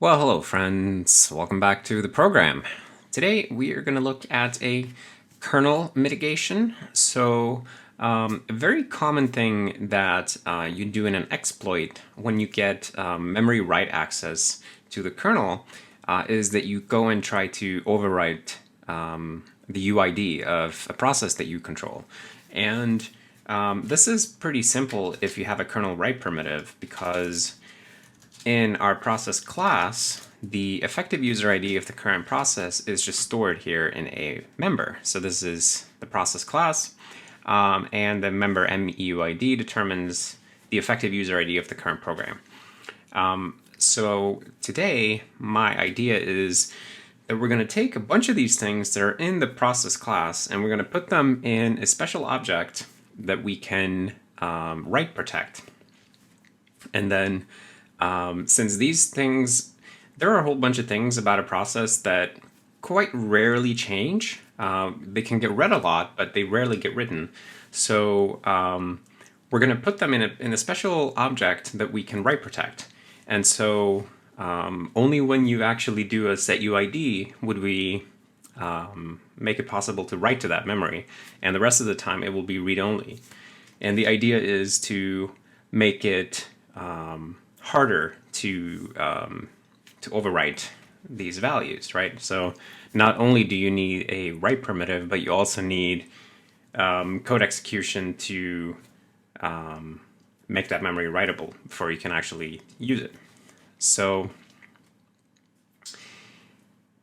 Well, hello friends. Welcome back to the program. Today we are going to look at a kernel mitigation. A very common thing that you do in an exploit when you get memory write access to the kernel is that you go and try to overwrite the UID of a process that you control. And this is pretty simple if you have a kernel write primitive, because in our process class, the effective user ID of the current process is just stored here in a member. So this is the process class, and the member MEUID determines the effective user ID of the current program. So today, my idea is that we're going to take a bunch of these things that are in the process class, and we're going to put them in a special object that we can write protect. And then since these things, there are a whole bunch of things about a process that quite rarely change. They can get read a lot, but they rarely get written. So we're going to put them in a special object that we can write protect. And so only when you actually do a set UID would we make it possible to write to that memory. And the rest of the time it will be read-only. And the idea is to make it harder to overwrite these values, right? So not only do you need a write primitive, but you also need code execution to make that memory writable before you can actually use it. So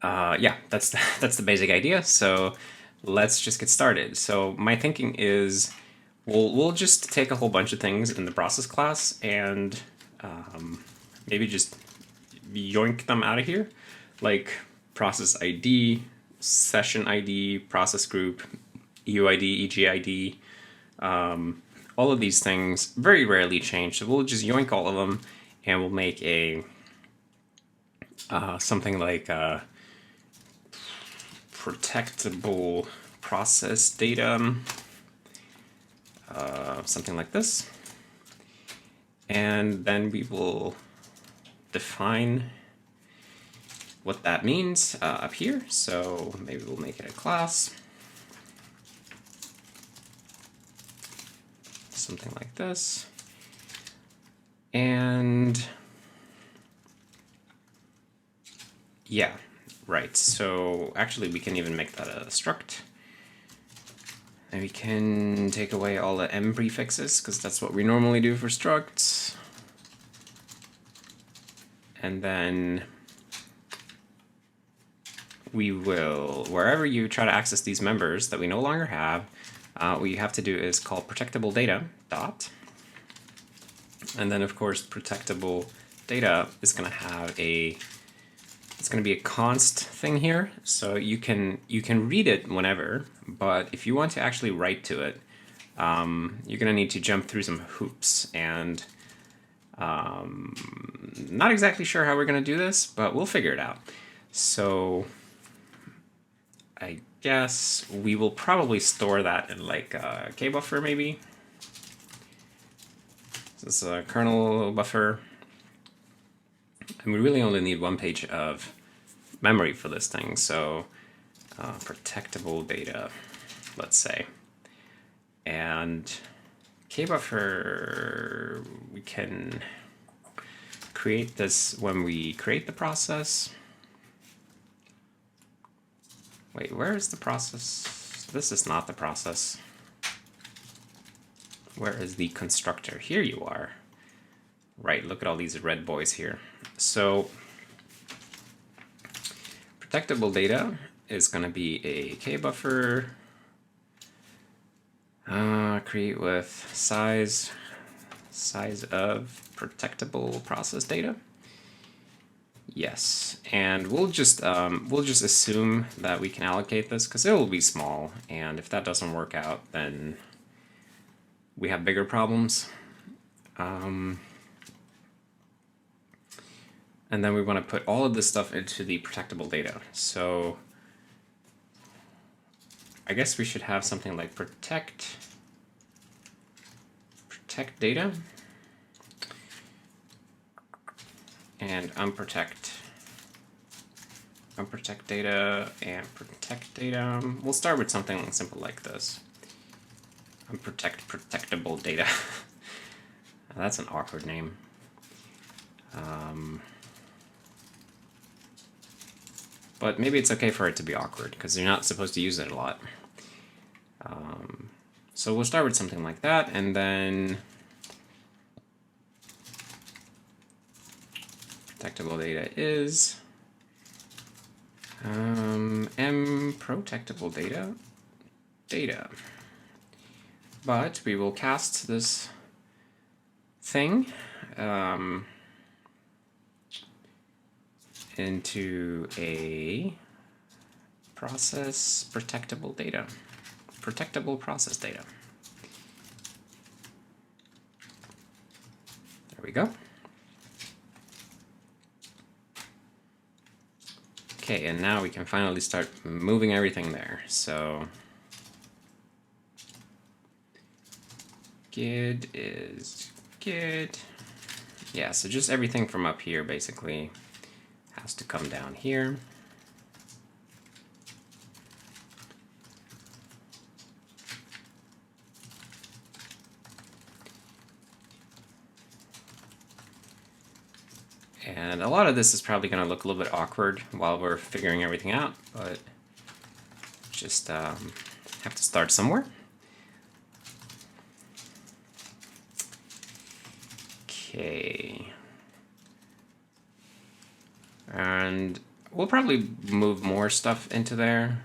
yeah, that's the basic idea. So let's just get started. So my thinking is we'll just take a whole bunch of things in the process class and maybe just yoink them out of here, like process ID, session ID, process group, UID, EGID. All of these things very rarely change, so we'll just yoink all of them, and we'll make a something like protectable process data, something like this. And then we will define what that means up here. So maybe we'll make it a class. Something like this. And yeah, right. So actually we can even make that a struct. And we can take away all the M prefixes, because that's what we normally do for structs. And then we will, wherever you try to access these members that we no longer have, what you have to do is call protectable data dot. And then of course protectable data is going to have it's going to be a const thing here, so you can read it whenever, but if you want to actually write to it, you're going to need to jump through some hoops, and not exactly sure how we're going to do this, but we'll figure it out. So I guess we will probably store that in like a kbuffer maybe. This is a kernel buffer. And we really only need one page of memory for this thing, so protectable data, let's say. And kbuffer, we can create this when we create the process. Wait, where is the process? This is not the process. Where is the constructor? Here you are. Right, look at all these red boys here. So protectable data is going to be a kbuffer, create with size of protectable process data. Yes, and we'll just assume that we can allocate this because it will be small, and if that doesn't work out, then we have bigger problems. And then we want to put all of this stuff into the protectable data. So I guess we should have something like protect data and unprotect unprotect data and protect data. We'll start with something simple like this. Unprotect protectable data. That's an awkward name. But maybe it's okay for it to be awkward because you're not supposed to use it a lot. So we'll start with something like that, and then protectable data is protectable data. But we will cast this thing into a process protectable data. Protectable process data. There we go. Okay, and now we can finally start moving everything there. So gid is gid. Yeah, so just everything from up here basically has to come down here. And a lot of this is probably going to look a little bit awkward while we're figuring everything out, but just have to start somewhere. Okay. And we'll probably move more stuff into there.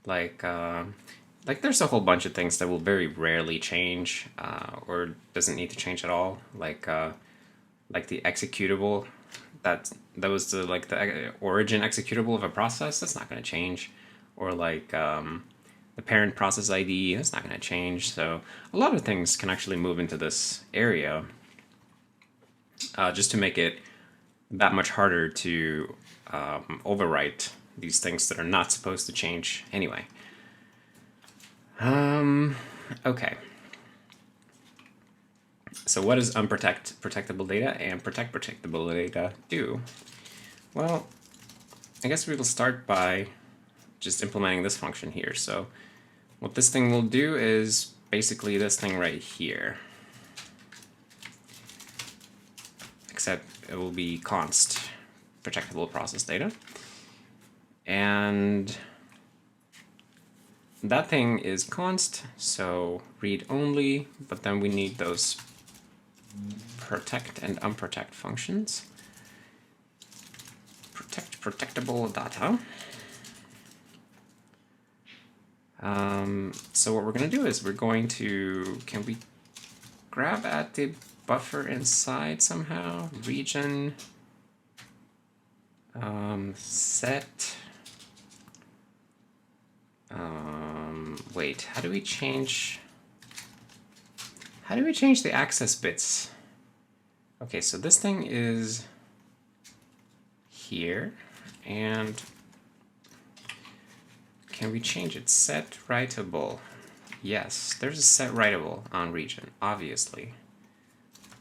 Like there's a whole bunch of things that will very rarely change or doesn't need to change at all. Like the executable. That was the origin executable of a process. That's not going to change. Or like the parent process ID. That's not going to change. So a lot of things can actually move into this area just to make it that much harder to overwrite these things that are not supposed to change anyway. Okay. So what does protectable data and protectable data do? Well, I guess we will start by just implementing this function here. So what this thing will do is basically this thing right here. Except it will be const protectable process data. And that thing is const, so read only, but then we need those protect and unprotect functions. Protect protectable data. So what we're going to do is we're going to, can we grab at the buffer inside somehow? Region set. Wait, how do we change the access bits? Okay, so this thing is here, and can we change it? Set writable. Yes, there's a set writable on region, obviously.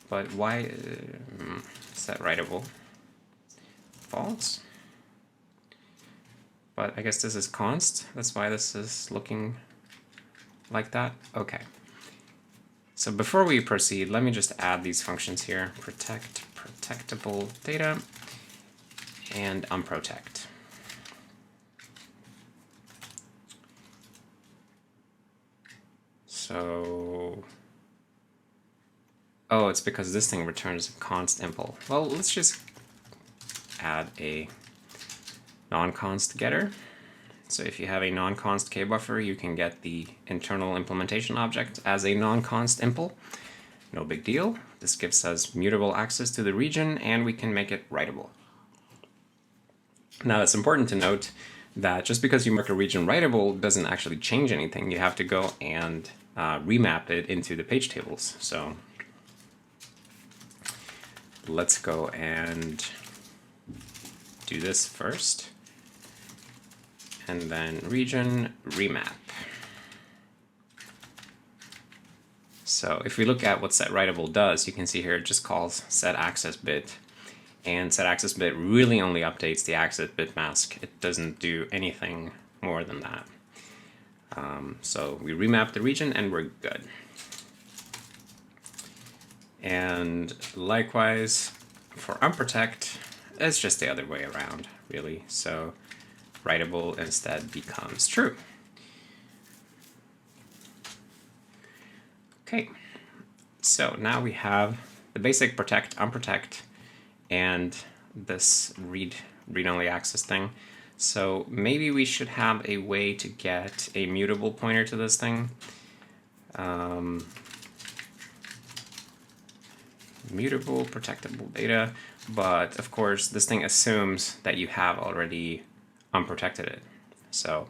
But why set writable? False. But I guess this is const. That's why this is looking like that. Okay. So before we proceed, let me just add these functions here. Protect protectable data and unprotect. So, oh, it's because this thing returns const impl. Well, let's just add a non-const getter. So if you have a non-const kbuffer, you can get the internal implementation object as a non-const impl. No big deal. This gives us mutable access to the region, and we can make it writable. Now, it's important to note that just because you mark a region writable doesn't actually change anything. You have to go and remap it into the page tables. So let's go and do this first. And then region remap. So if we look at what set writable does, you can see here it just calls set access bit. And set access bit really only updates the access bit mask. It doesn't do anything more than that. So we remap the region and we're good. And likewise for unprotect, it's just the other way around, really. So writable instead becomes true. Okay, so now we have the basic protect, unprotect, and this read-only access thing. So maybe we should have a way to get a mutable pointer to this thing. Mutable, protectable data, but of course this thing assumes that you have already unprotected it. So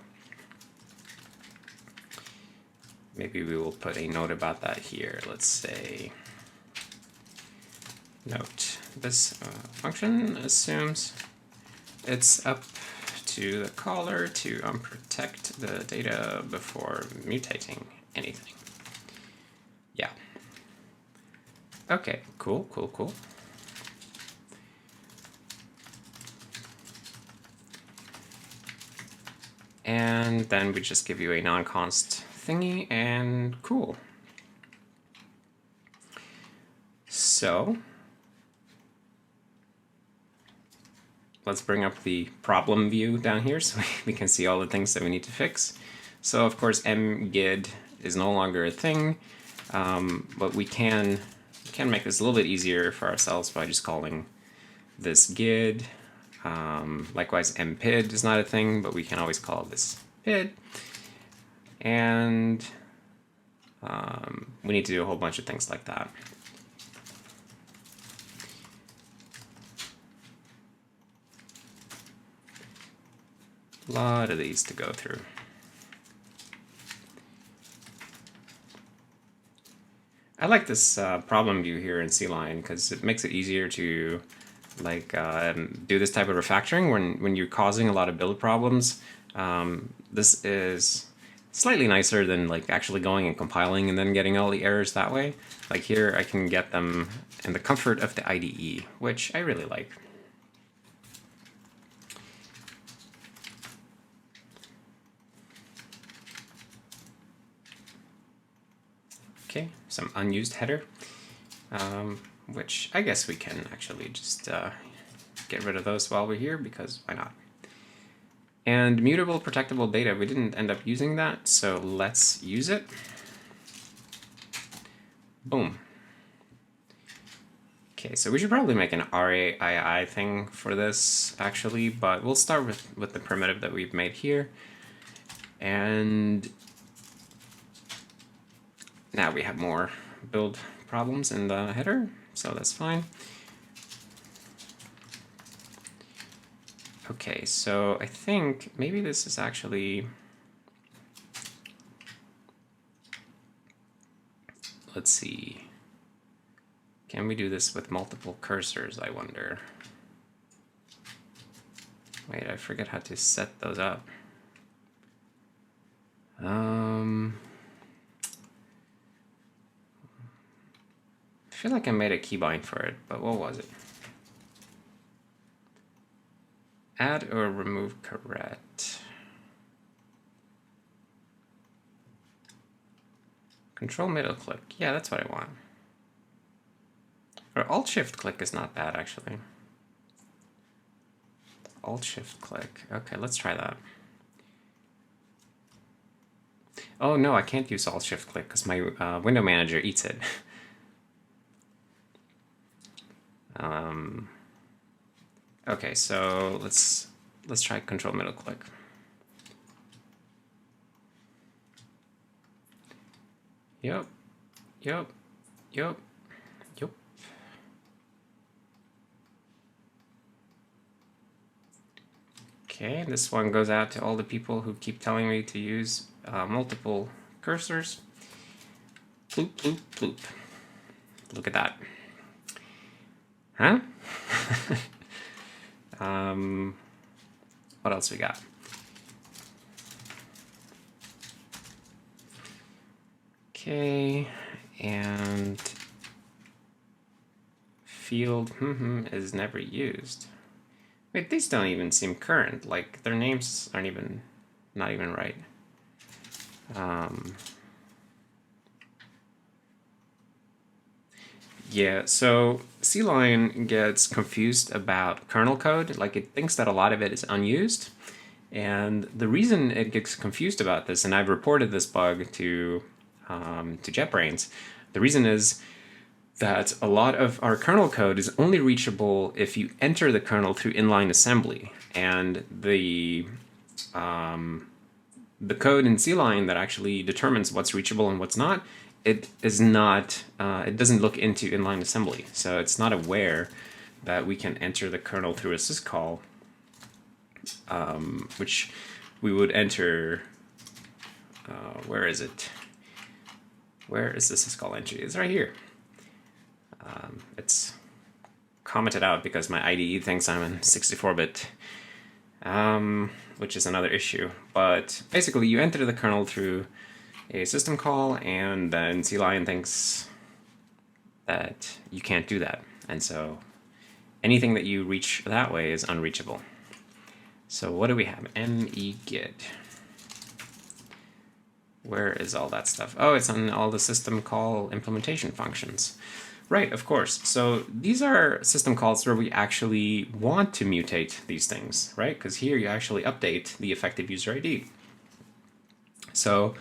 maybe we will put a note about that here. Let's say note, this function assumes it's up to the caller to unprotect the data before mutating anything. Yeah. Okay, cool, cool, cool. And then we just give you a non-const thingy and cool. So let's bring up the problem view down here so we can see all the things that we need to fix. So of course mgid is no longer a thing, but we can make this a little bit easier for ourselves by just calling this gid. Likewise mpid is not a thing, but we can always call this pid. And we need to do a whole bunch of things like that. A lot of these to go through. I like this problem view here in C-Line because it makes it easier to do this type of refactoring when you're causing a lot of build problems. This is slightly nicer than actually going and compiling and then getting all the errors that way. Like here I can get them in the comfort of the IDE, which I really like. Okay, some unused header, which I guess we can actually just get rid of those while we're here, because why not? And mutable protectable data, we didn't end up using that, so let's use it. Boom. Okay, so we should probably make an RAII thing for this, actually, but we'll start with the primitive that we've made here. And now we have more build problems in the header, so that's fine. Okay, so I think maybe this is actually, let's see, can we do this with multiple cursors, I wonder? Wait, I forget how to set those up. I feel like I made a keybind for it, but what was it? Add or remove correct. Control middle click. Yeah, that's what I want. Or Alt Shift click is not bad, actually. Alt Shift click. Okay, let's try that. Oh no, I can't use Alt Shift click because my window manager eats it. Okay, so let's try Control middle click. Yep. Okay, this one goes out to all the people who keep telling me to use multiple cursors. Ploop, ploop, ploop. Look at that. Huh? What else we got? Okay, and field is never used. Wait, these don't even seem current. Like, their names aren't even, not even right. Yeah, so CLine gets confused about kernel code. Like, it thinks that a lot of it is unused. And the reason it gets confused about this, and I've reported this bug to JetBrains, the reason is that a lot of our kernel code is only reachable if you enter the kernel through inline assembly. And the code in CLine that actually determines what's reachable and what's not, it is not, it doesn't look into inline assembly. So it's not aware that we can enter the kernel through a syscall, which we would enter, where is it? Where is the syscall entry? It's right here. It's commented out because my IDE thinks I'm in 64-bit, which is another issue. But basically, you enter the kernel through a system call, and then CLine thinks that you can't do that. And so anything that you reach that way is unreachable. So what do we have? megit. Where is all that stuff? Oh, it's on all the system call implementation functions. Right, of course. So these are system calls where we actually want to mutate these things, right? Because here you actually update the effective user ID. So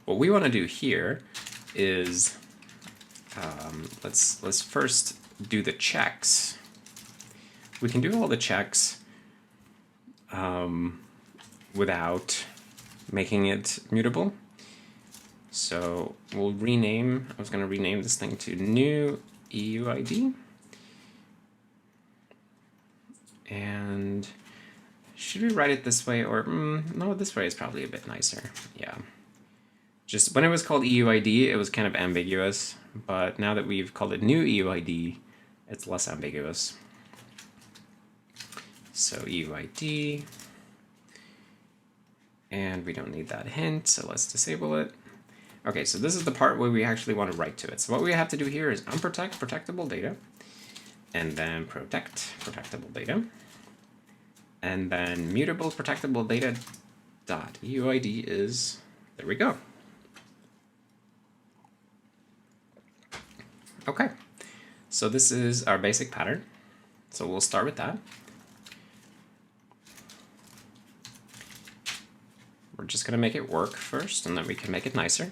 what we want to do here is, let's first do the checks. We can do all the checks without making it mutable. So we'll rename, I was going to rename this thing to new UID. And should we write it this way, or no, this way is probably a bit nicer. Yeah. Just when it was called EUID, it was kind of ambiguous, but now that we've called it new EUID, it's less ambiguous. So EUID, and we don't need that hint, so let's disable it. Okay, so this is the part where we actually want to write to it. So what we have to do here is unprotect protectable data, and then protect protectable data, and then mutable protectable data dot UID is, there we go. Okay, so this is our basic pattern. So we'll start with that. We're just going to make it work first, and then we can make it nicer.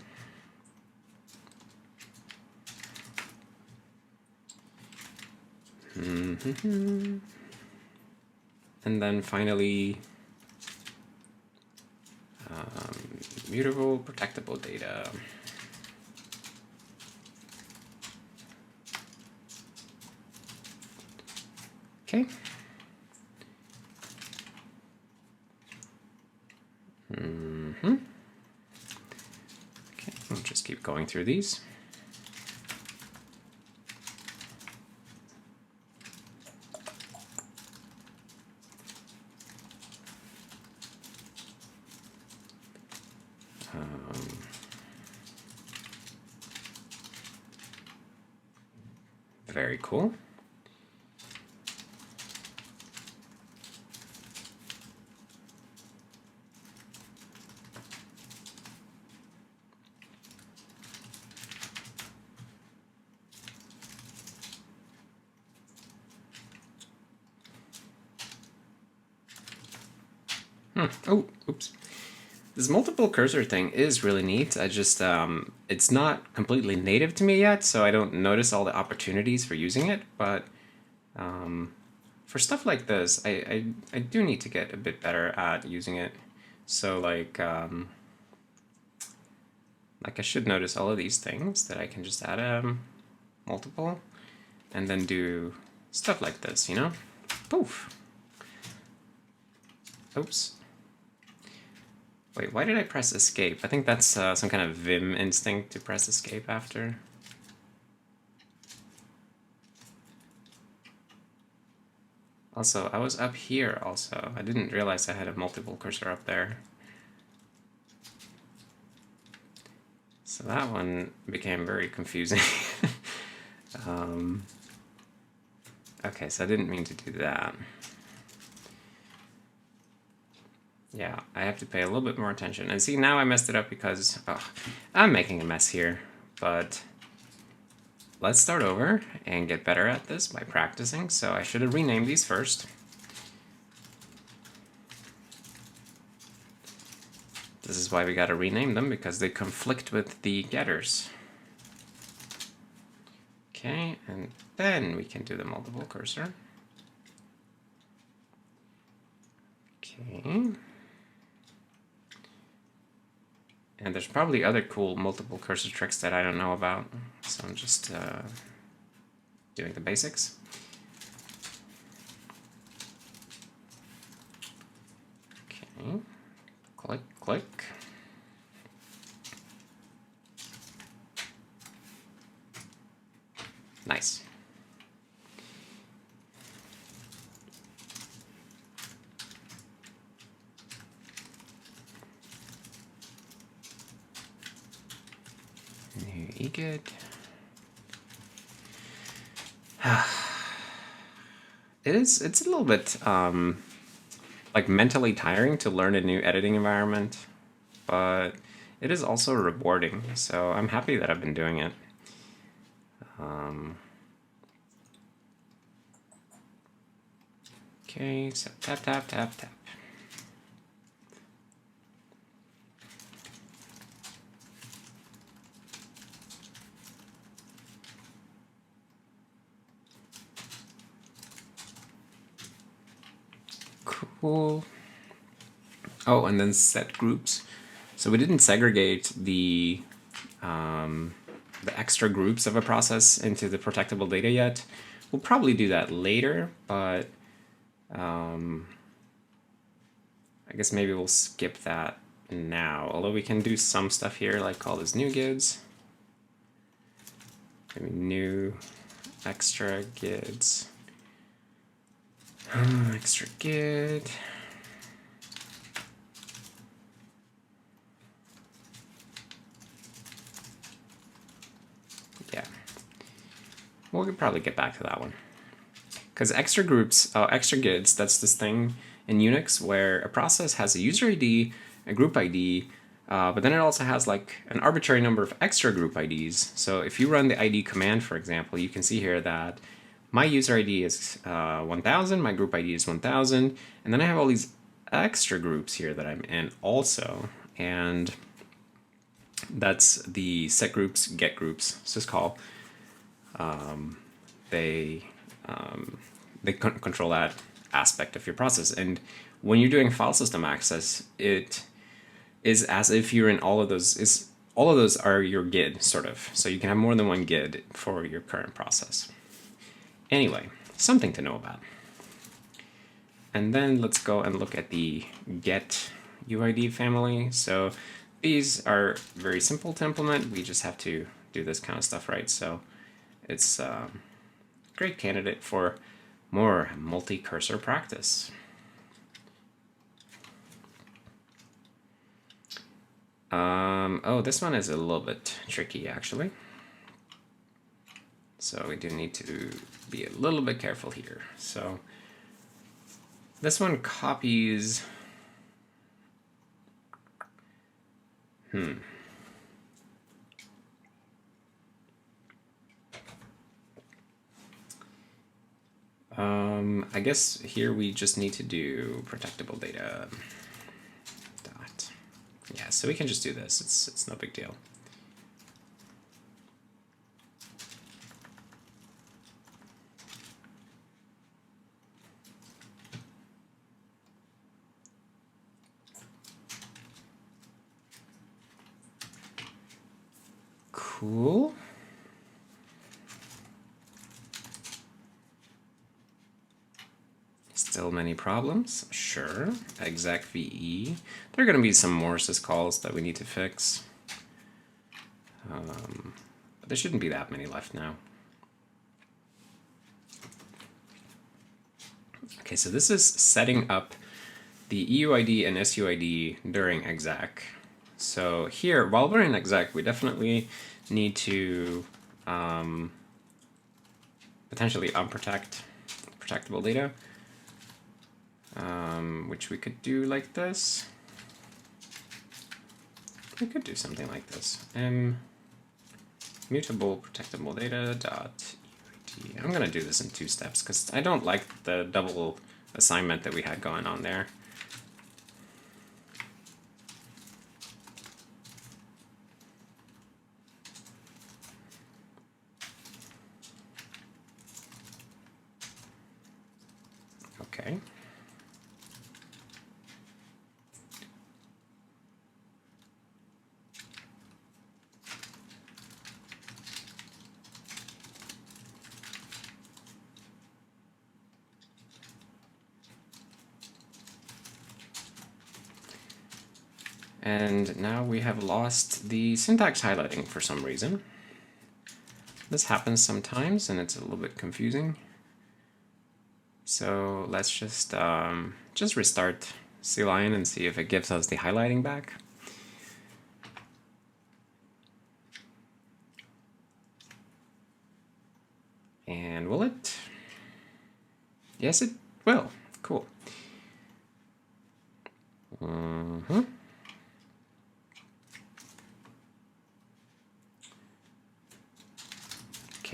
And then finally, mutable protectable data. Okay. Okay, we'll just keep going through these. Very cool. Oh, oops. This multiple cursor thing is really neat. I just, it's not completely native to me yet, so I don't notice all the opportunities for using it, but for stuff like this, I do need to get a bit better at using it. So like I should notice all of these things that I can just add multiple and then do stuff like this, you know? Poof. Oops. Wait, why did I press escape? I think that's some kind of Vim instinct to press escape after. Also, I was up here also. I didn't realize I had a multiple cursor up there. So that one became very confusing. Okay, so I didn't mean to do that. Yeah, I have to pay a little bit more attention. And see, now I messed it up because I'm making a mess here. But let's start over and get better at this by practicing. So I should have renamed these first. This is why we gotta rename them, because they conflict with the getters. Okay, and then we can do the multiple cursor. Okay. And there's probably other cool multiple cursor tricks that I don't know about, so I'm just doing the basics. Okay, click, click. Nice. New eGid. It's a little bit like mentally tiring to learn a new editing environment, but it is also rewarding, so I'm happy that I've been doing it. Okay, so tap, tap, tap, tap. Cool. Oh, and then set groups. So we didn't segregate the extra groups of a process into the protectable data yet. We'll probably do that later, but I guess maybe we'll skip that now. Although we can do some stuff here, like call this new gids. Maybe new extra gids. Extra gid. Yeah. We could probably get back to that one. Because extra groups, extra gids, that's this thing in Unix where a process has a user ID, a group ID, but then it also has like an arbitrary number of extra group IDs. So if you run the ID command, for example, you can see here that my user ID is 1000, my group ID is 1000, and then I have all these extra groups here that I'm in also, and that's the set groups, get groups, syscall. They control that aspect of your process. And when you're doing file system access, it is as if you're in all of those. All of those are your GID, sort of. So you can have more than one GID for your current process. Anyway, something to know about. And then let's go and look at the get UID family. So these are very simple to implement. We just have to do this kind of stuff right. So it's a great candidate for more multi-cursor practice. Oh, this one is a little bit tricky, actually. So we do need to be a little bit careful here. So this one copies... I guess here we just need to do protectable data dot. Yeah, so we can just do this. It's no big deal. Cool. Still many problems? Sure. Exec VE. There are going to be some more syscalls that we need to fix. But there shouldn't be that many left now. Okay, so this is setting up the EUID and SUID during exec. So here, while we're in exec, we definitely need to potentially unprotect protectable data, which we could do like this. We could do something like this. Mutable protectable data dot UID. I'm gonna do this in 2 steps because I don't like the double assignment that we had going on there. Okay. And now we have lost the syntax highlighting for some reason. This happens sometimes and it's a little bit confusing. So let's just restart CLion and see if it gives us the highlighting back. And will it? Yes, it will. Cool.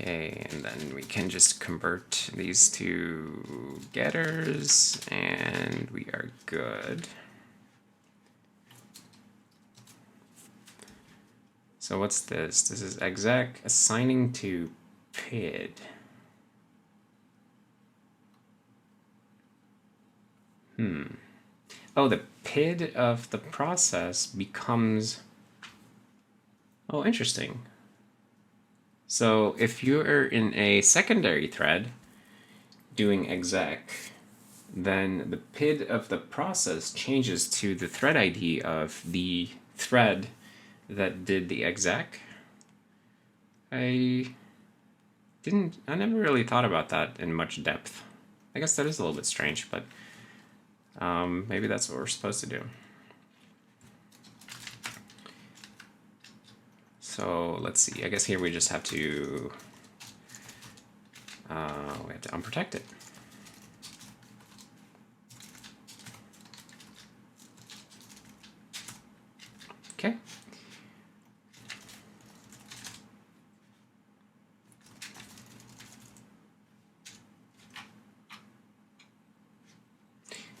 Okay, and then we can just convert these to getters, and we are good. So what's this? This is exec assigning to PID. Oh, the PID of the process becomes... Oh, interesting. So if you're in a secondary thread doing exec, then the PID of the process changes to the thread ID of the thread that did the exec. I never really thought about that in much depth. I guess that is a little bit strange, but maybe that's what we're supposed to do. So let's see, I guess here we just have to, unprotect it. Okay.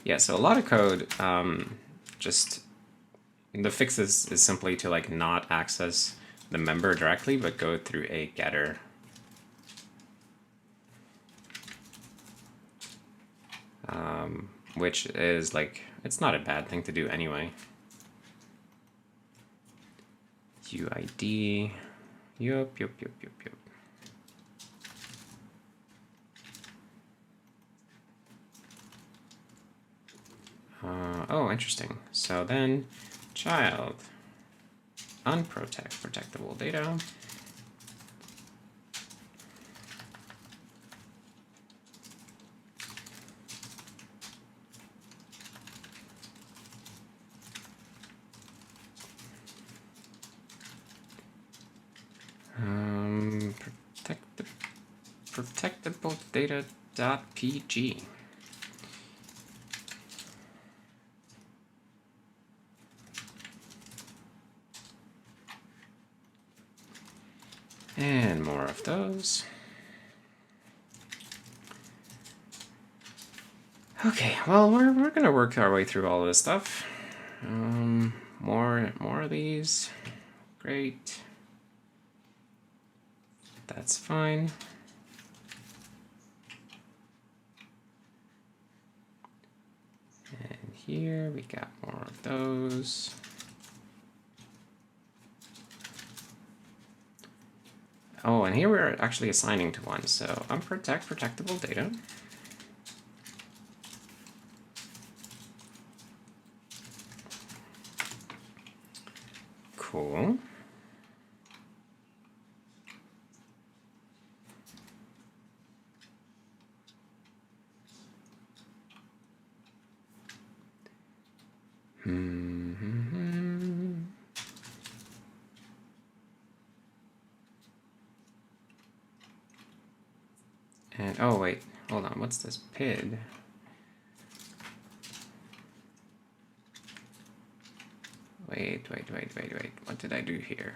Yeah, so a lot of code, just the fix is simply to like not access the member directly, but go through a getter. Which is like, it's not a bad thing to do anyway. UID, yup. Oh, interesting. So then, child, protectable data. Protectable data.pg. And more of those. Okay, well, we're gonna work our way through all of this stuff. More of these. Great. That's fine. And here we got more of those. Oh, and here we're actually assigning to one. So protectable data. Cool. And oh wait, hold on. what's this PID? Wait. What did I do here?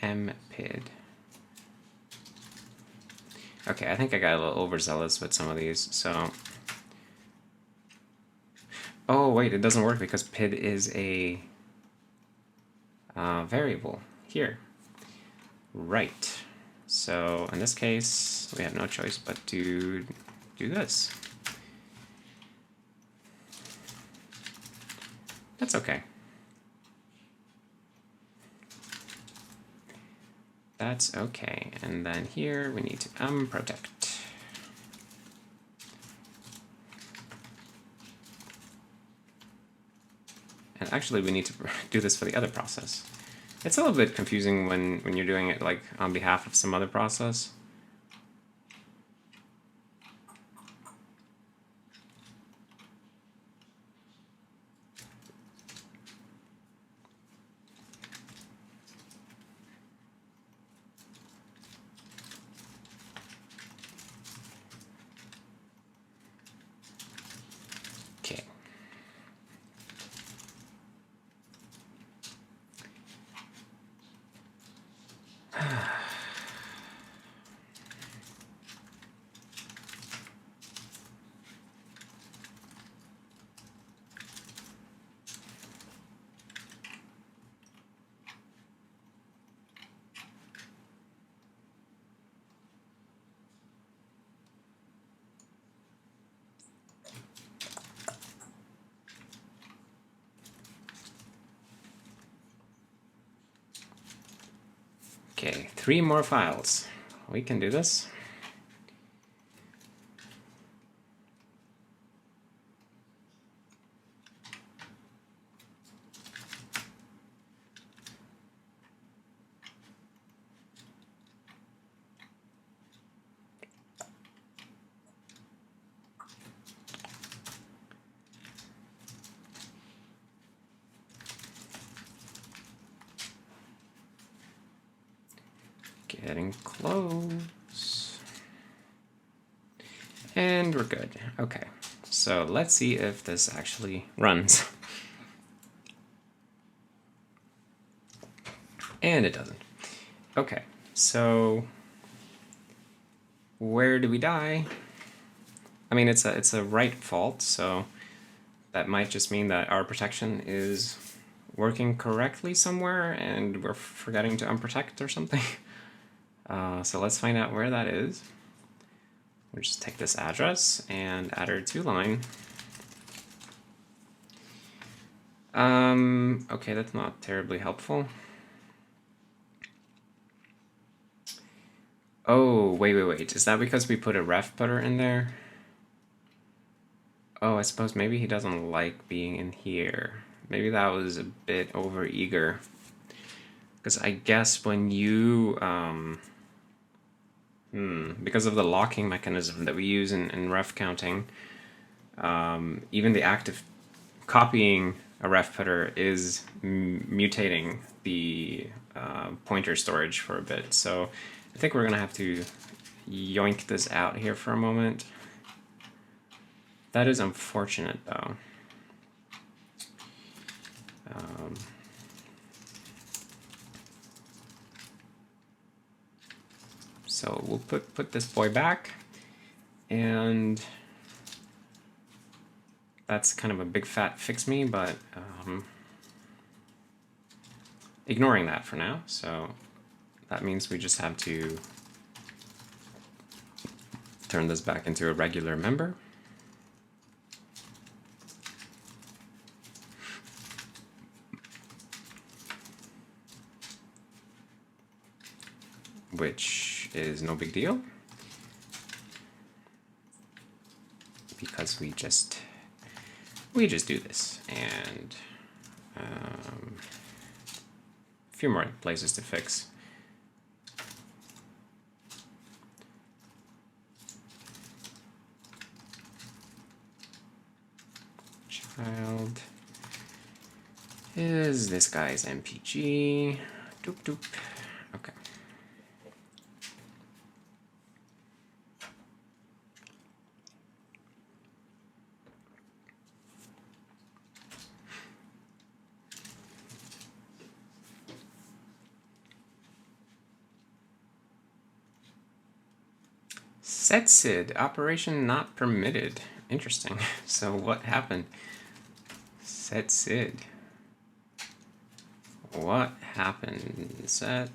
mpid. Okay, I think I got a little overzealous with some of these, so. Oh, wait, it doesn't work because PID is a variable here. Right. So in this case, we have no choice but to do this. That's okay. That's okay. And then here we need to unprotect. And actually we need to do this for the other process. It's a little bit confusing when you're doing it like on behalf of some other process. Okay. Okay, 3 more files. We can do this. Getting close. And we're good. Okay, so let's see if this actually runs. And it doesn't. Okay, so where do we die? I mean, it's a write fault, so that might just mean that our protection is working correctly somewhere and we're forgetting to unprotect or something. So let's find out where that is. We'll just take this address and add our to line. Okay, that's not terribly helpful. Oh, wait. Is that because we put a ref putter in there? Oh, I suppose maybe he doesn't like being in here. Maybe that was a bit over eager. Because I guess when you, because of the locking mechanism that we use in ref counting, even the act of copying a ref putter is mutating the pointer storage for a bit. So I think we're going to have to yoink this out here for a moment. That is unfortunate, though. So we'll put this boy back, and that's kind of a big fat fix me, but ignoring that for now. So that means we just have to turn this back into a regular member. Which is no big deal, because we just do this, and a few more places to fix. Child is this guy's MPG. Doop doop. Okay. Set SID, operation not permitted. Interesting. So what happened? Set SID. What happened? Set.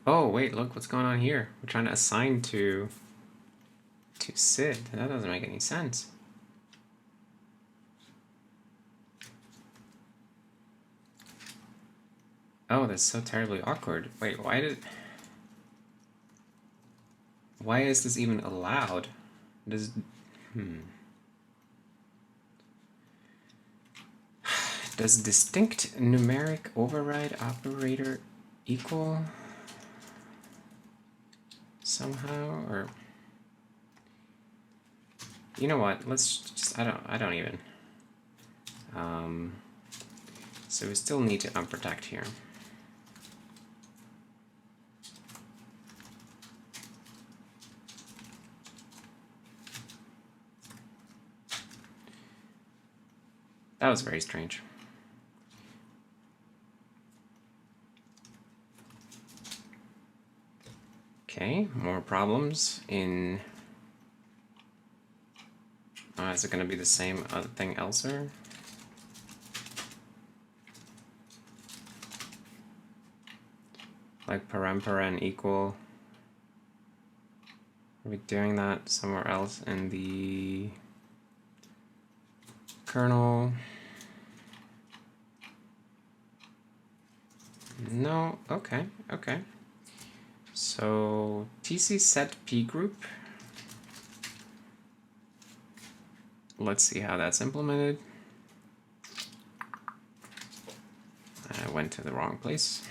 Oh wait, look what's going on here. We're trying to assign to SID. That doesn't make any sense. Oh, that's so terribly awkward. Wait, why is this even allowed? Does Does distinct numeric override operator equal somehow, or you know what? Let's just I don't even. So we still need to unprotect here. That was very strange. Okay, more problems in. Is it going to be the same other thing elsewhere? Like param equal. Are we doing that somewhere else in the kernel? No, okay. So tc set p group. Let's see how that's implemented. I went to the wrong place.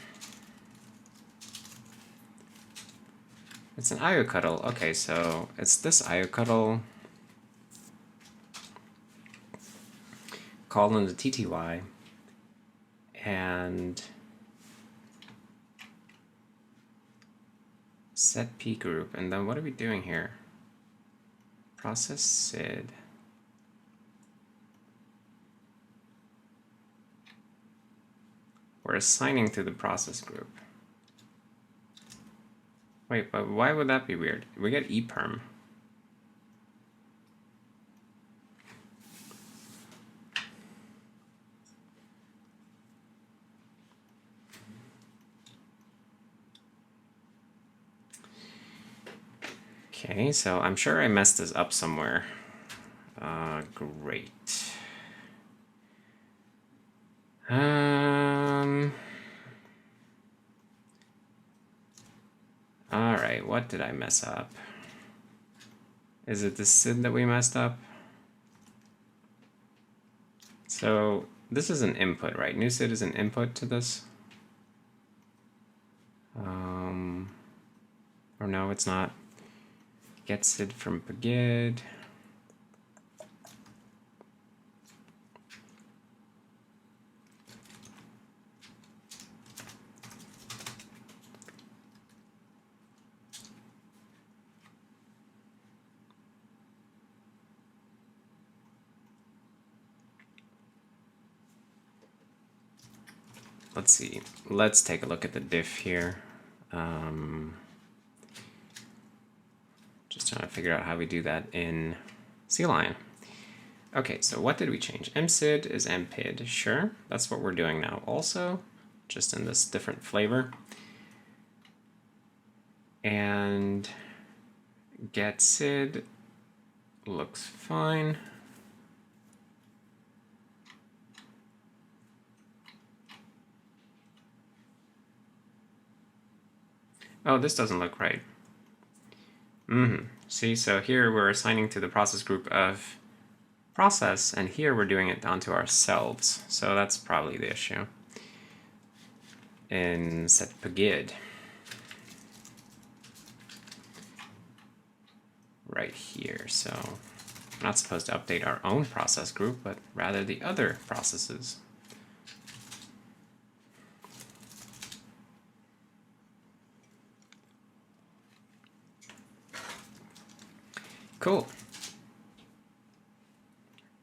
It's an IOCuddle. Okay, so it's this IOCuddle called in the TTY, and set p group, and then what are we doing here? Process SID. We're assigning to the process group. Wait, but why would that be weird? We get eperm. Okay, so I'm sure I messed this up somewhere. Great. All right, what did I mess up? Is it the SID that we messed up? So this is an input, right? New SID is an input to this. Or no, it's not. Get SID from Pagid. Let's see. Let's take a look at the diff here. Just trying to figure out how we do that in CLion. Okay, so what did we change? msid is mpid. Sure, that's what we're doing now also, just in this different flavor. And get sid looks fine. Oh, this doesn't look right. See, so here we're assigning to the process group of process, and here we're doing it down to ourselves. So that's probably the issue. In set pagid. right here. So we're not supposed to update our own process group, but rather the other processes. Cool.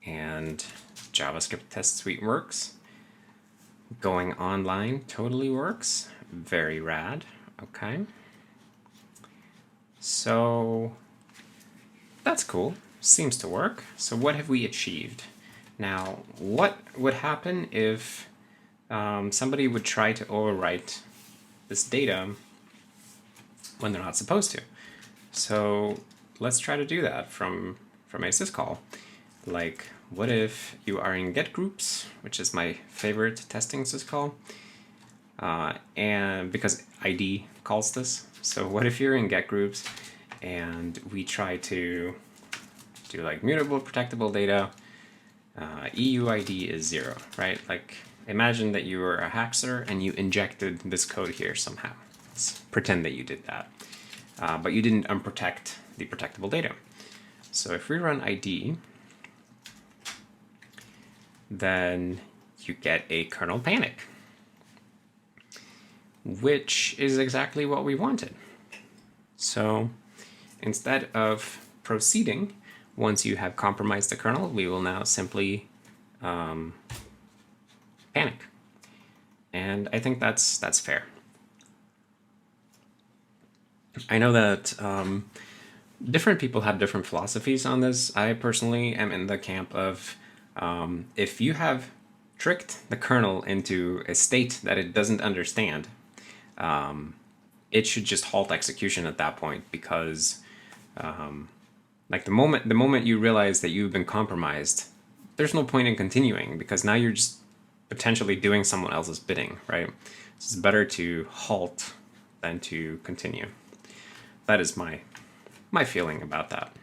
And JavaScript test suite works. Going online totally works. Very rad. Okay. So that's cool. Seems to work. So what have we achieved? Now, what would happen if somebody would try to overwrite this data when they're not supposed to? So let's try to do that from a syscall. Like, what if you are in get groups, which is my favorite testing syscall, and because ID calls this. So what if you're in get groups and we try to do like mutable protectable data, UID is 0, right? Like, imagine that you were a hacker and you injected this code here somehow. Let's pretend that you did that, but you didn't unprotect the protectable data. So if we run ID, then you get a kernel panic, which is exactly what we wanted. So instead of proceeding, once you have compromised the kernel, we will now simply panic. And I think that's fair. I know that different people have different philosophies on this. I personally am in the camp of if you have tricked the kernel into a state that it doesn't understand, it should just halt execution at that point, because like the moment you realize that you've been compromised, there's no point in continuing, because now you're just potentially doing someone else's bidding, right? So it's better to halt than to continue. That is my feeling about that.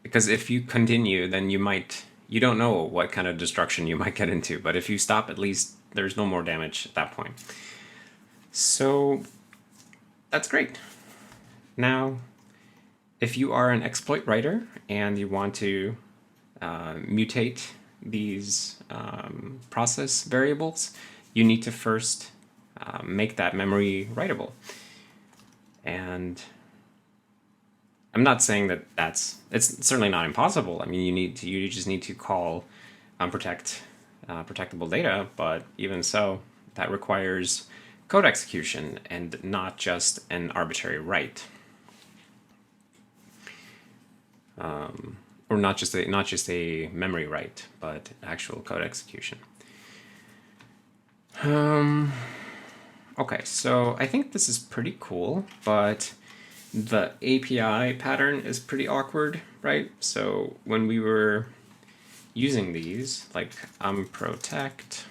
Because if you continue, then you don't know what kind of destruction you might get into. But if you stop, at least there's no more damage at that point. So that's great. Now, if you are an exploit writer and you want to mutate these process variables, you need to first make that memory writable. And I'm not saying that it's certainly not impossible. I mean, you just need to call protectable data, but even so, that requires code execution and not just an arbitrary write, or not just a memory write, but actual code execution. Okay, so I think this is pretty cool, but the API pattern is pretty awkward, right? So when we were using these, like protect,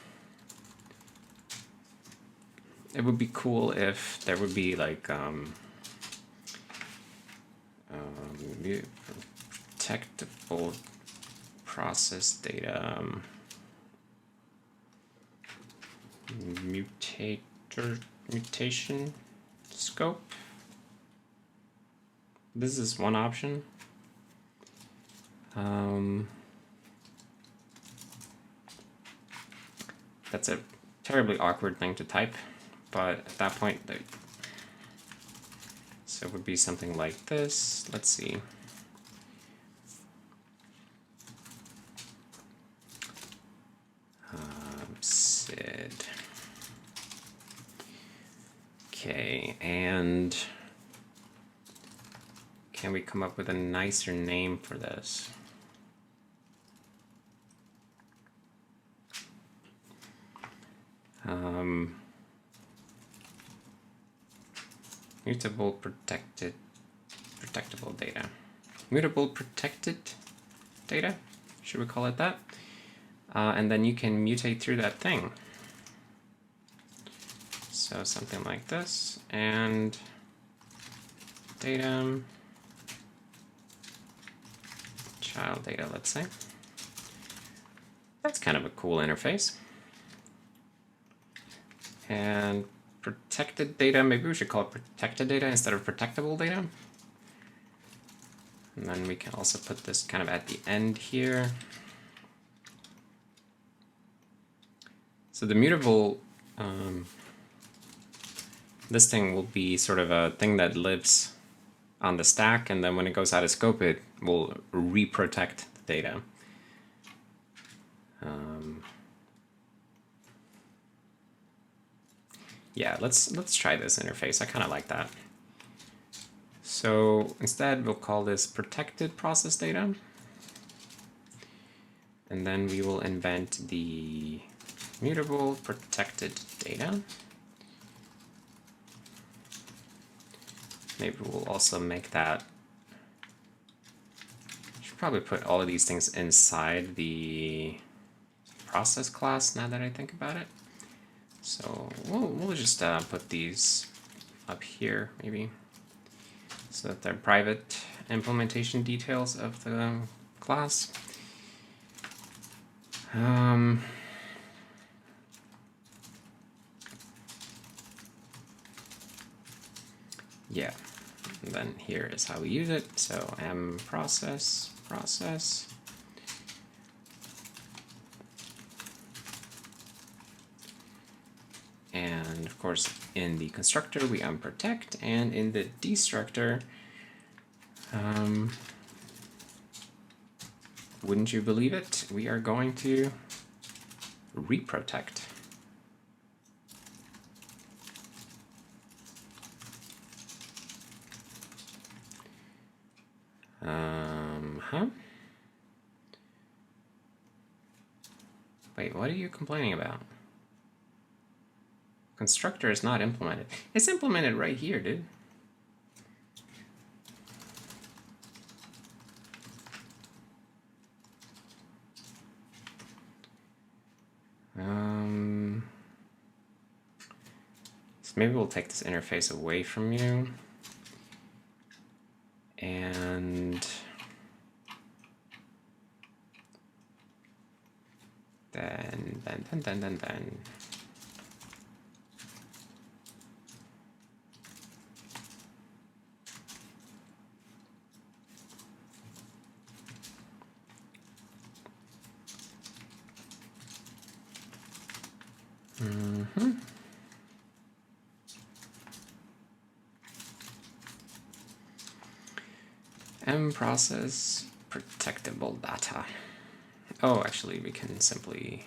it would be cool if there would be like protectable process data, mutation scope. This is one option. That's a terribly awkward thing to type, but at that point, so it would be something like this. Let's see. SID. Okay, and can we come up with a nicer name for this? Mutable protectable data. Mutable protected data, should we call it that? And then you can mutate through that thing. So something like this, and data, child data, let's say. That's kind of a cool interface. And protected data. Maybe we should call it protected data instead of protectable data. And then we can also put this kind of at the end here. So the mutable, this thing will be sort of a thing that lives on the stack, and then when it goes out of scope, it will reprotect the data. Yeah, let's try this interface. I kind of like that. So instead, we'll call this protected process data. And then we will invent the mutable protected data. Maybe we'll also make that, should probably put all of these things inside the process class now that I think about it. So we'll just put these up here maybe, so that they're private implementation details of the class. Yeah, and then here is how we use it. So m process. And of course, in the constructor, we unprotect, and in the destructor, wouldn't you believe it, we are going to reprotect. Wait, what are you complaining about? Constructor is not implemented. It's implemented right here, dude. So maybe we'll take this interface away from you. And then. M process protectable data. Oh, actually, we can simply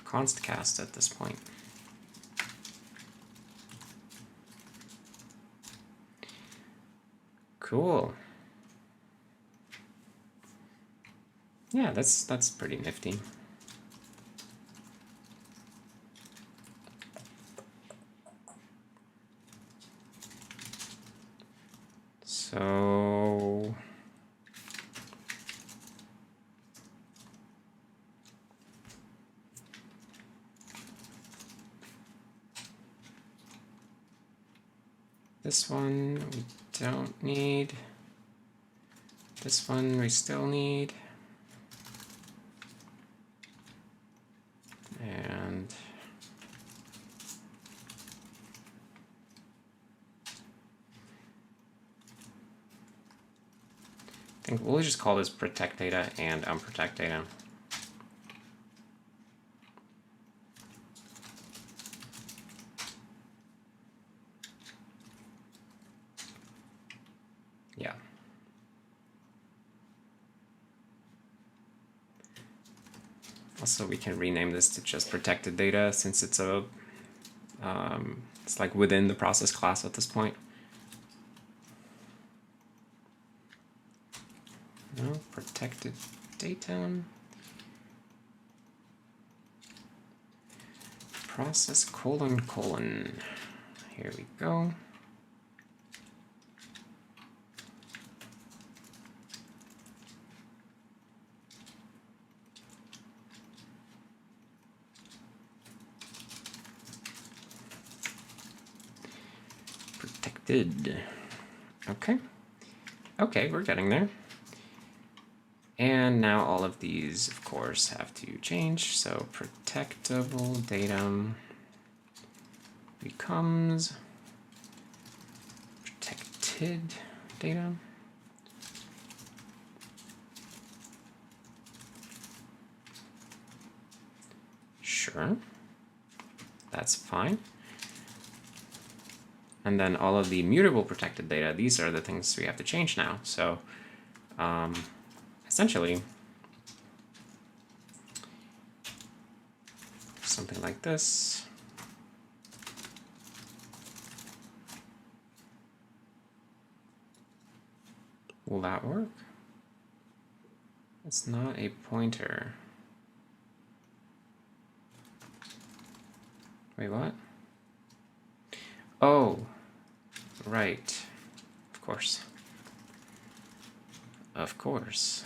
const cast at this point. Cool. Yeah, that's pretty nifty. So this one we don't need. This one we still need. And I think we'll just call this protect data and unprotect data. Yeah. Also, we can rename this to just protected data since it's a it's like within the process class at this point. No, protected data. Process : Here we go. Protected. Okay. Okay, we're getting there. And now all of these, of course, have to change. So protectable datum becomes protected data. Sure, that's fine. And then all of the mutable protected data, these are the things we have to change now. So essentially, something like this. Will that work? It's not a pointer. Wait, what? Oh, right. Of course. Of course.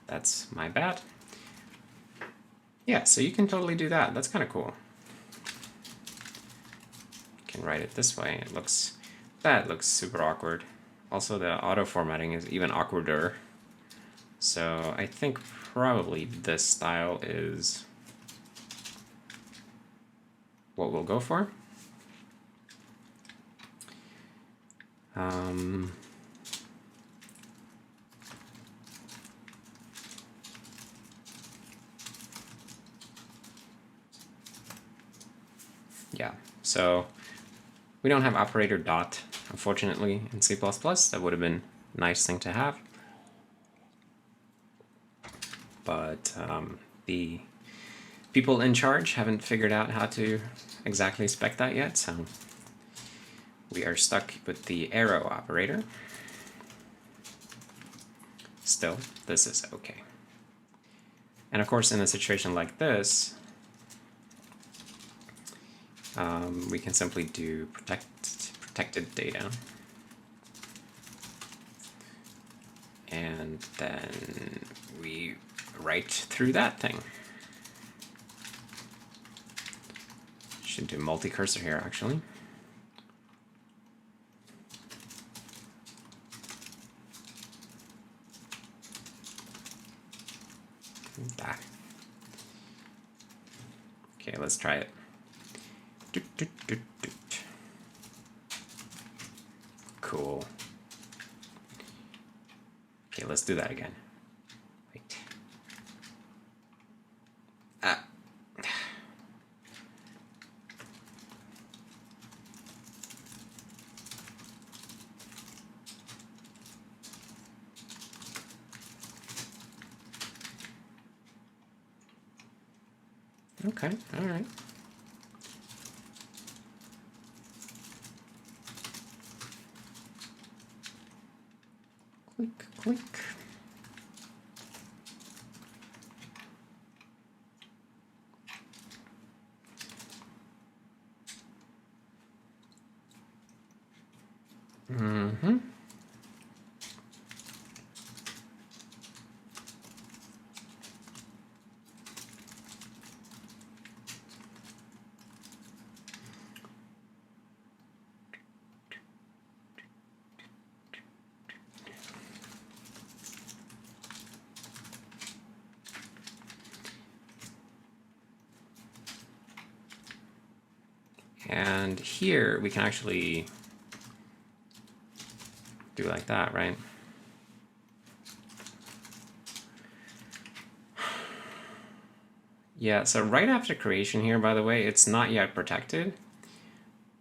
That's my bad. Yeah, so you can totally do that. That's kind of cool. You can write it this way. It looks, that looks super awkward. Also, the auto formatting is even awkwarder. So I think probably this style is what we'll go for. Yeah, so we don't have operator dot, unfortunately, in C++. That would have been a nice thing to have. But the people in charge haven't figured out how to exactly spec that yet, so we are stuck with the arrow operator. Still, this is okay. And of course, in a situation like this, we can simply do protected data. And then we write through that thing. Should do multi-cursor here, actually. That. Okay, let's try it. Cool. Okay, let's do that again. Wait. Okay, all right. Click, click. Mm-hmm. And here we can actually do like that, right? Yeah, so right after creation here, by the way, it's not yet protected.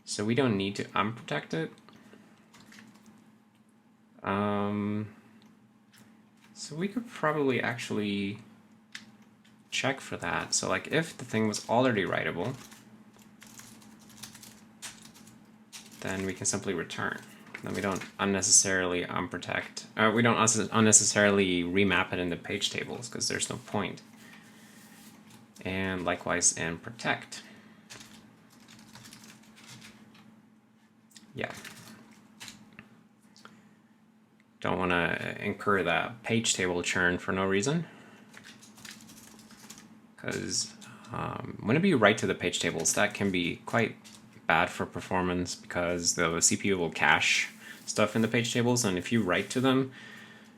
So we don't need to unprotect it. So we could probably actually check for that. So like if the thing was already writable, then we can simply return. Then we don't unnecessarily unprotect. We don't unnecessarily remap it into page tables because there's no point. And likewise in protect. Yeah. Don't want to incur that page table churn for no reason. Because whenever you write to the page tables, that can be quite bad for performance because the CPU will cache stuff in the page tables, and if you write to them,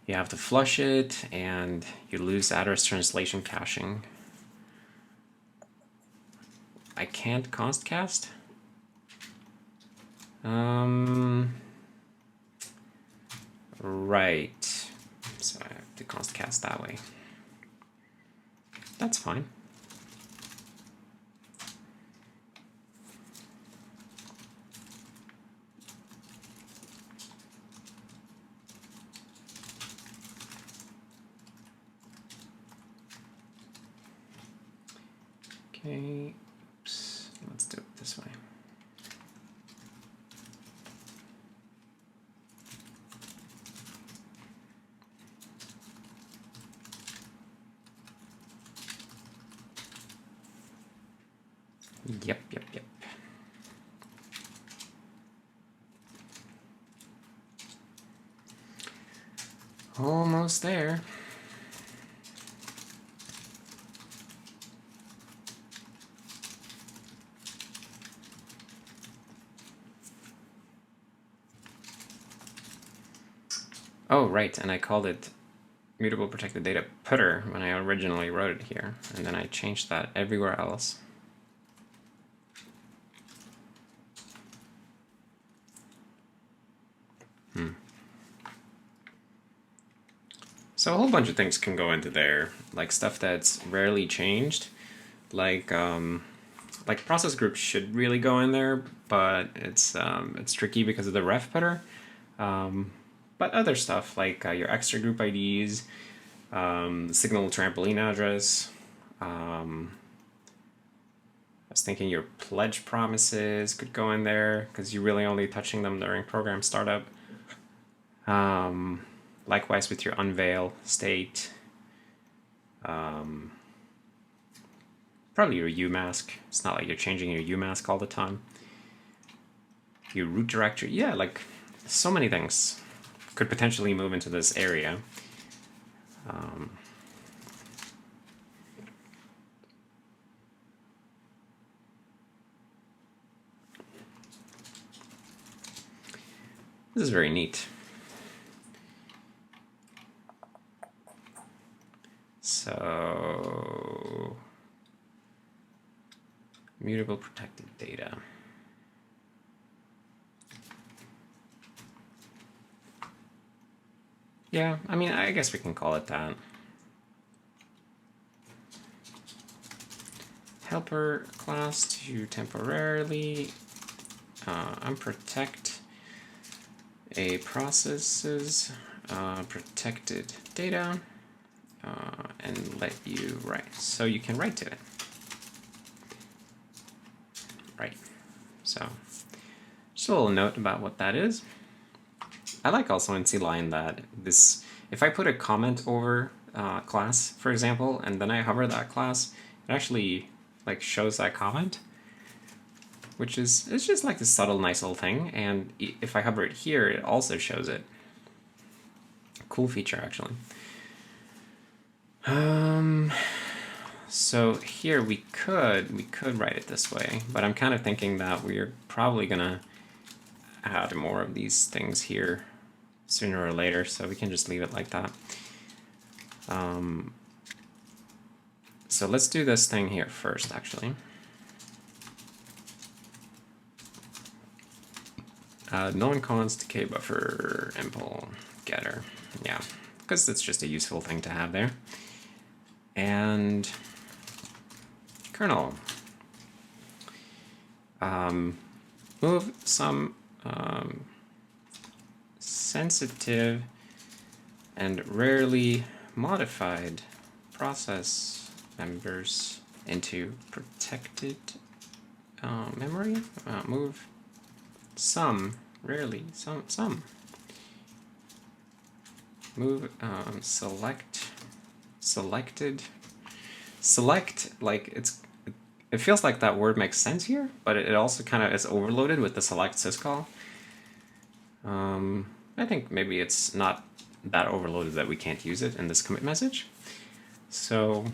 you have to flush it, and you lose address translation caching. I can't const cast. Right. So I have to const cast that way. That's fine. Okay, oops, let's do it this way. Yep. Almost there. Oh, right, and I called it mutable protected data putter when I originally wrote it here, and then I changed that everywhere else. So a whole bunch of things can go into there, like stuff that's rarely changed, like process groups should really go in there, but it's tricky because of the ref putter. But other stuff like your extra group IDs, signal trampoline address. I was thinking your pledge promises could go in there because you're really only touching them during program startup. Likewise with your unveil state. Probably your UMask. It's not like you're changing your UMask all the time. Your root directory, yeah, like so many things could potentially move into this area. This is very neat. So, mutable protected data. Yeah, I mean, I guess we can call it that. Helper class to temporarily unprotect a process's protected data and let you write. So you can write to it. Right. So just a little note about what that is. I like also in C-Line that this, if I put a comment over class, for example, and then I hover that class, it actually like shows that comment, which is, it's just like this subtle, nice little thing. And if I hover it here, it also shows it. Cool feature, actually. So here we could write it this way, but I'm kind of thinking that we're probably gonna add more of these things here sooner or later, so we can just leave it like that. So let's do this thing here first, actually. Non-const kbuffer impl getter. Yeah, because it's just a useful thing to have there. And kernel. Move some sensitive and rarely modified process members into protected memory. Move some, rarely, some. Move selected, like it feels like that word makes sense here, but it also kind of is overloaded with the select syscall. I think maybe it's not that overloaded that we can't use it in this commit message. So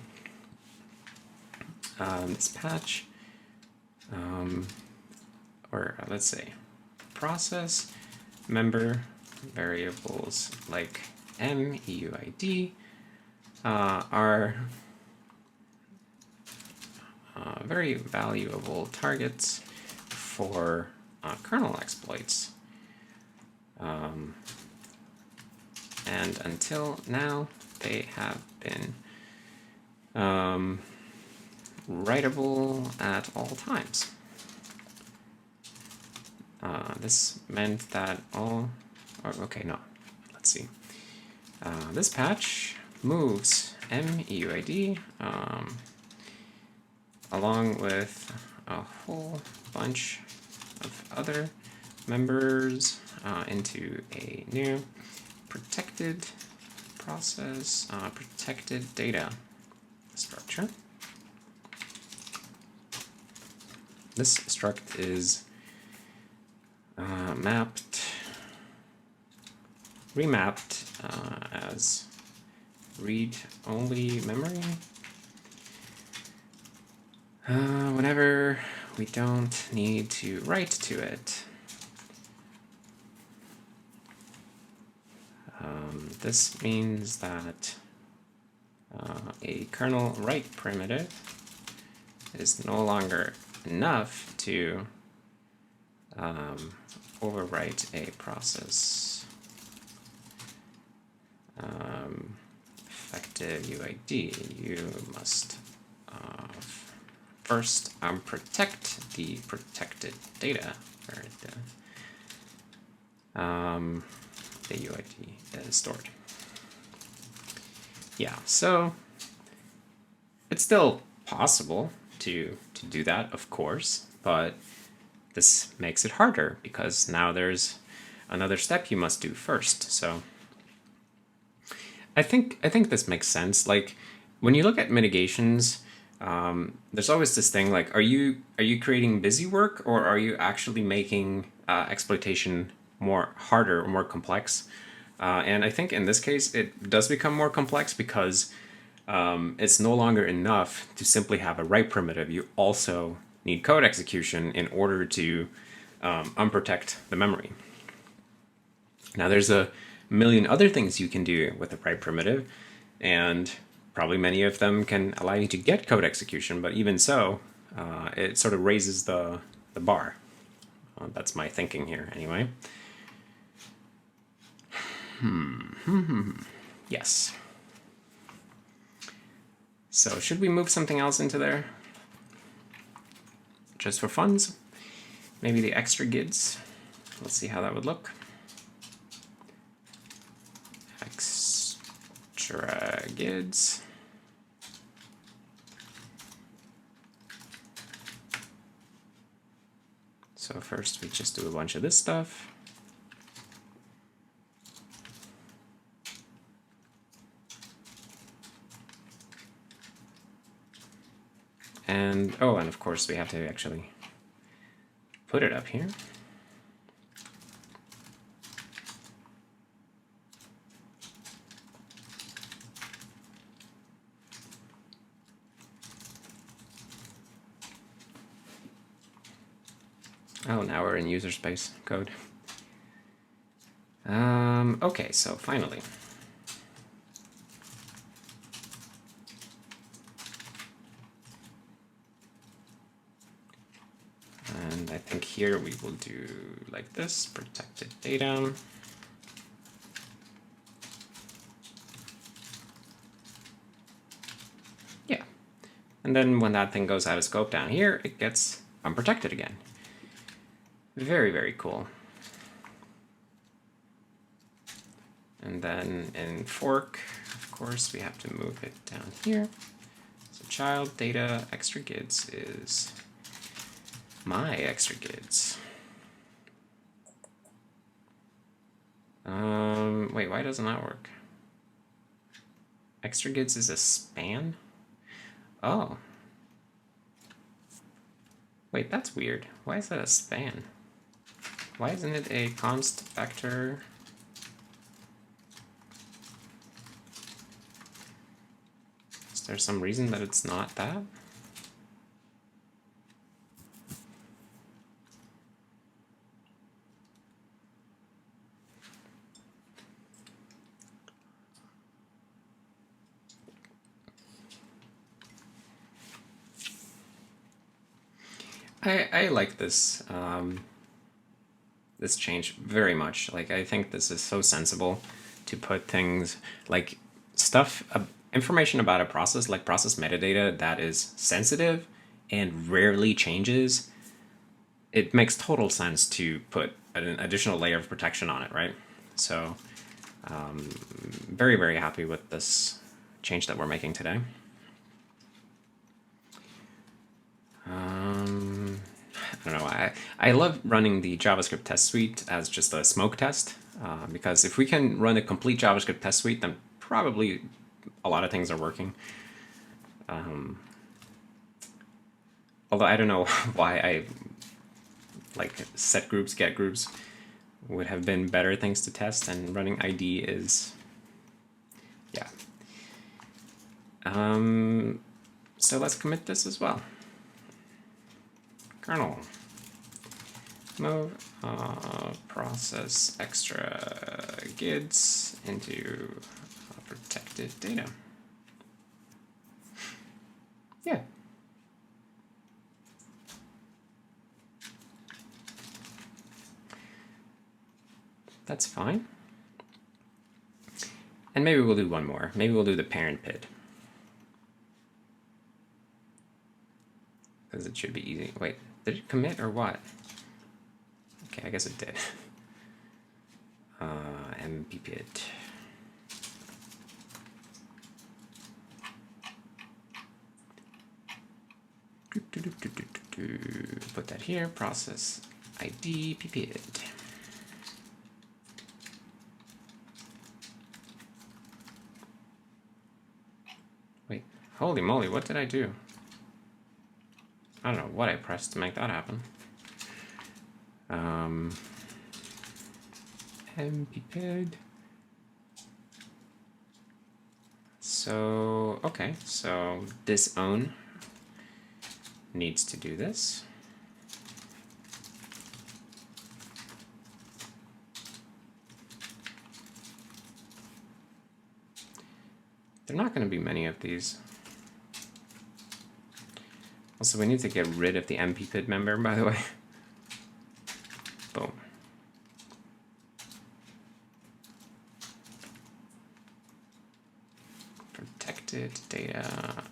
this patch, or let's say process member variables like UID are very valuable targets for kernel exploits. And until now, they have been writable at all times. This meant that okay, no, let's see. This patch moves MUID along with a whole bunch of other members into a new protected process, protected data structure. This struct is remapped as read-only memory whenever we don't need to write to it. This means that a kernel write primitive is no longer enough to overwrite a process. Effective UID, you must first protect the protected data, or the UID is stored. Yeah, so it's still possible to do that, of course, but this makes it harder because now there's another step you must do first. So I think this makes sense. Like when you look at mitigations, there's always this thing like, are you creating busy work, or are you actually making exploitation more harder or more complex? And I think in this case it does become more complex because it's no longer enough to simply have a write primitive. You also need code execution in order to unprotect the memory. Now there's a million other things you can do with a write primitive, and probably many of them can allow you to get code execution, but even so, it sort of raises the bar. That's my thinking here anyway. Yes. So should we move something else into there? Just for funds? Maybe the extra GIDs. Let's see how that would look. Extra GIDs. So first we just do a bunch of this stuff. And, oh, and of course we have to actually put it up here. Oh, now we're in user space code. Okay, so finally. And I think here we will do like this, protected data. Yeah. And then when that thing goes out of scope down here, it gets unprotected again. Very, very cool. And then in fork, of course, we have to move it down here. So child data extra GIDs is my extra GIDs. Wait, why doesn't that work? Extra GIDs is a span? Oh. Wait, that's weird. Why is that a span? Why isn't it a const vector? Is there some reason that it's not that? I like this this change very much. Like, I think this is so sensible to put things like stuff, information about a process, like process metadata that is sensitive and rarely changes. It makes total sense to put an additional layer of protection on it, right? So, very, very happy with this change that we're making today. I don't know. I love running the JavaScript test suite as just a smoke test because if we can run a complete JavaScript test suite, then probably a lot of things are working. Although I don't know why I like set groups, get groups would have been better things to test, and running ID is, yeah. So let's commit this as well. Kernel move process extra gids into protected data. Yeah. That's fine. And maybe we'll do one more. Maybe we'll do the parent PID. Because it should be easy. Wait, did it commit or what? Okay, I guess it did. MPPID. Put that here, process ID PPID. Wait, holy moly, what did I do? I don't know what I pressed to make that happen. MPPID. So, okay, so disown needs to do this. There are not going to be many of these. Also, we need to get rid of the MPPID member, by the way. Boom. Protected data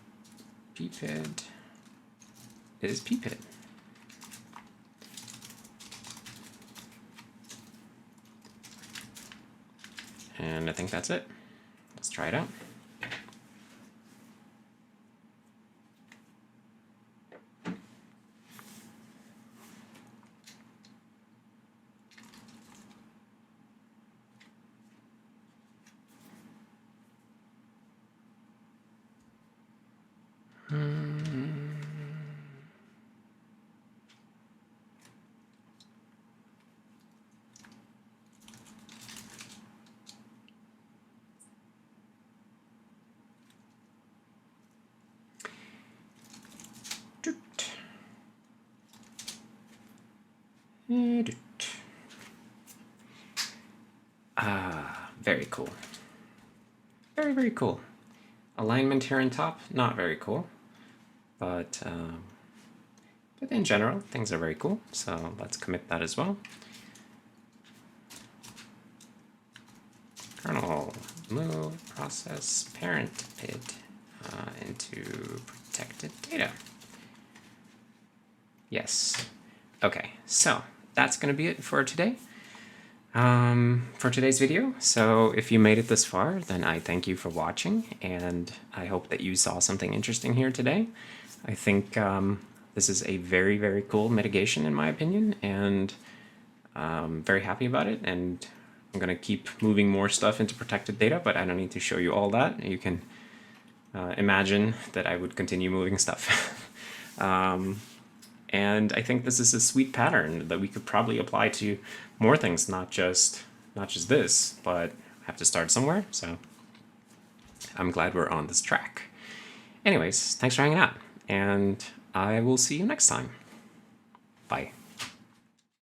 PPID is PPID. And I think that's it. Let's try it out. Very cool. Very, very cool. Alignment here on top, not very cool. But in general, things are very cool. So let's commit that as well. Kernel move process parent PID into protected data. Yes. Okay, so that's going to be it for today. For today's video. So if you made it this far, then I thank you for watching, and I hope that you saw something interesting here today. I think this is a very, very cool mitigation in my opinion, and I'm very happy about it, and I'm going to keep moving more stuff into protected data, but I don't need to show you all that. You can imagine that I would continue moving stuff. And I think this is a sweet pattern that we could probably apply to more things, not just this, but have to start somewhere. So I'm glad we're on this track. Anyways, thanks for hanging out, and I will see you next time. Bye.